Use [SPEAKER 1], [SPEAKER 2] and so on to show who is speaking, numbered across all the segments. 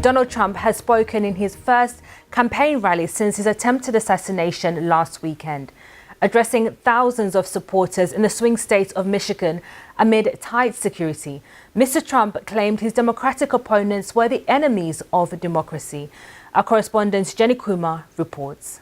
[SPEAKER 1] Donald Trump has spoken in his first campaign rally since his attempted assassination last weekend, addressing thousands of supporters in the swing state of Michigan amid tight security. Mr. Trump claimed his Democratic opponents were the enemies of democracy. Our correspondent Jenny Kumar reports.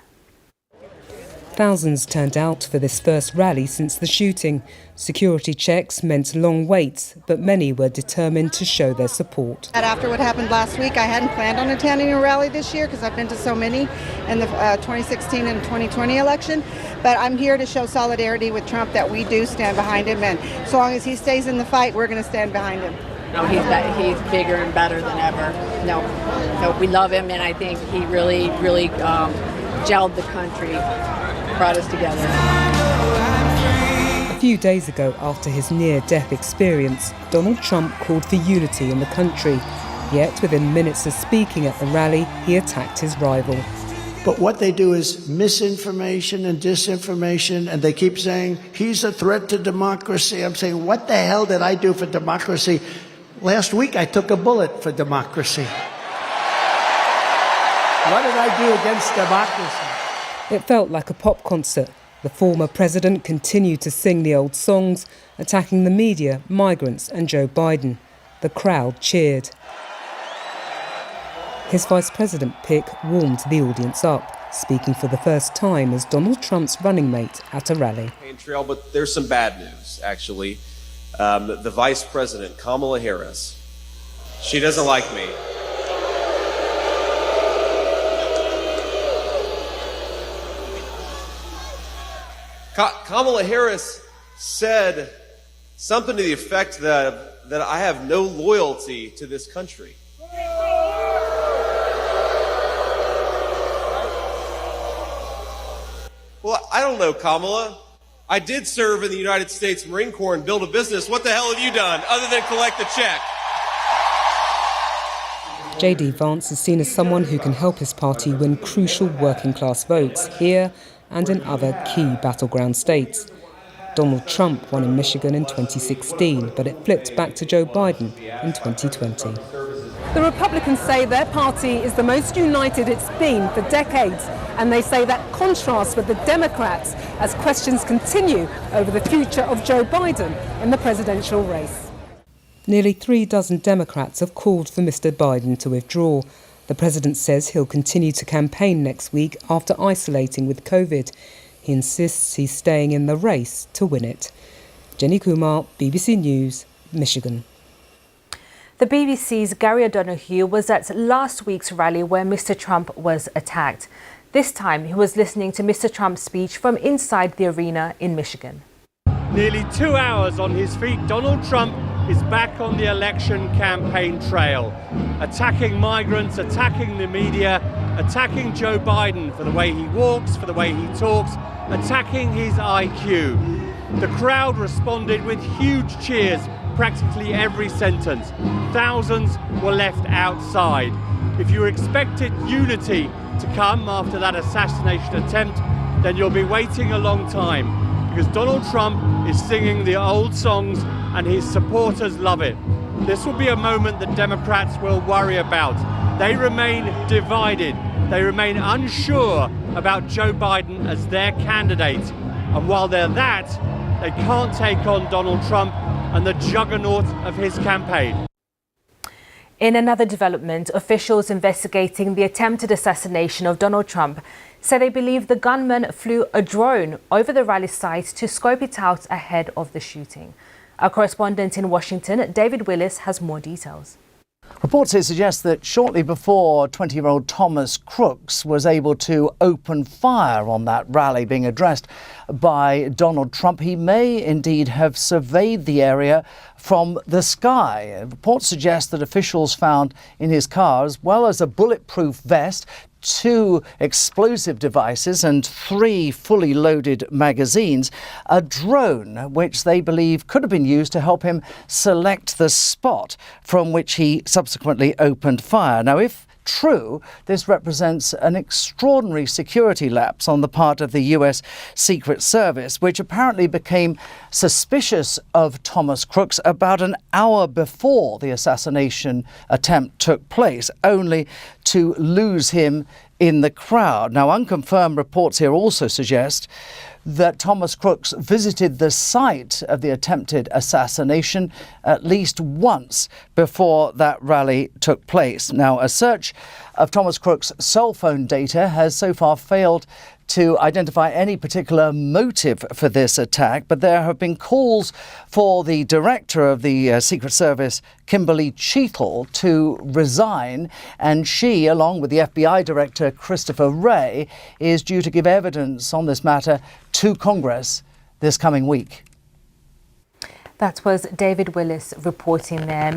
[SPEAKER 2] Thousands turned out for this first rally since the shooting. Security checks meant long waits, but many were determined to show their support.
[SPEAKER 3] After what happened last week, I hadn't planned on attending a rally this year because I've been to so many in the 2016 and 2020 election. But I'm here to show solidarity with Trump, that we do stand behind him, and so long as he stays in the fight, we're going to stand behind him.
[SPEAKER 4] No, he's bigger and better than ever. No, we love him, and I think he really gelled the country, brought us together.
[SPEAKER 2] A few days ago, after his near-death experience, Donald Trump called for unity in the country. Yet, within minutes of speaking at the rally, he attacked his rival.
[SPEAKER 5] But what they do is misinformation and disinformation, and they keep saying, he's a threat to democracy. I'm saying, what the hell did I do for democracy? Last week, I took a bullet for democracy. What did I do against democracy?
[SPEAKER 2] It felt like a pop concert. The former president continued to sing the old songs, attacking the media, migrants and Joe Biden. The crowd cheered. His vice president pick warmed the audience up, speaking for the first time as Donald Trump's running mate at a rally.
[SPEAKER 6] Trail, but there's some bad news, actually. The vice president, Kamala Harris, she doesn't like me. Kamala Harris said something to the effect that I have no loyalty to this country. Well, I don't know, Kamala. I did serve in the United States Marine Corps and build a business. What the hell have you done other than collect a check?
[SPEAKER 2] J.D. Vance is seen as someone who can help his party win crucial working-class votes here and in other key battleground states. Donald Trump won in Michigan in 2016, but it flipped back to Joe Biden in 2020.
[SPEAKER 7] The Republicans say their party is the most united it's been for decades, and they say that contrasts with the Democrats as questions continue over the future of Joe Biden in the presidential race.
[SPEAKER 2] Nearly 36 Democrats have called for Mr. Biden to withdraw. The president says he'll continue to campaign next week after isolating with COVID. He insists he's staying in the race to win it. Jenny Kumar, BBC News, Michigan.
[SPEAKER 1] The BBC's Gary O'Donoghue was at last week's rally where Mr. Trump was attacked. This time he was listening to Mr. Trump's speech from inside the arena in Michigan.
[SPEAKER 8] Nearly 2 hours on his feet, Donald Trump is back on the election campaign trail, attacking migrants, attacking the media, attacking Joe Biden for the way he walks, for the way he talks, attacking his IQ. The crowd responded with huge cheers, practically every sentence. Thousands were left outside. If you expected unity to come after that assassination attempt, then you'll be waiting a long time, because Donald Trump is singing the old songs and his supporters love it. This will be a moment that Democrats will worry about. They remain divided. They remain unsure about Joe Biden as their candidate. And while they're that, they can't take on Donald Trump and the juggernaut of his campaign.
[SPEAKER 1] In another development, officials investigating the attempted assassination of Donald Trump say they believe the gunman flew a drone over the rally site to scope it out ahead of the shooting. Our correspondent in Washington, David Willis, has more details.
[SPEAKER 9] Reports here suggest that shortly before 20-year-old Thomas Crooks was able to open fire on that rally being addressed by Donald Trump, he may indeed have surveyed the area from the sky. Reports suggest that officials found in his car, as well as a bulletproof vest, 2 explosive devices and 3 fully loaded magazines, a drone which they believe could have been used to help him select the spot from which he subsequently opened fire. Now, if true, this represents an extraordinary security lapse on the part of the US Secret Service, which apparently became suspicious of Thomas Crooks about an hour before the assassination attempt took place, only to lose him in the crowd. Now, unconfirmed reports here also suggest that Thomas Crooks visited the site of the attempted assassination at least once before that rally took place. Now, a search of Thomas Crooks' cell phone data has so far failed to identify any particular motive for this attack, but there have been calls for the director of the Secret Service, Kimberly Cheatle, to resign, and she, along with the FBI director, Christopher Wray, is due to give evidence on this matter to Congress this coming week.
[SPEAKER 1] That was David Willis reporting there.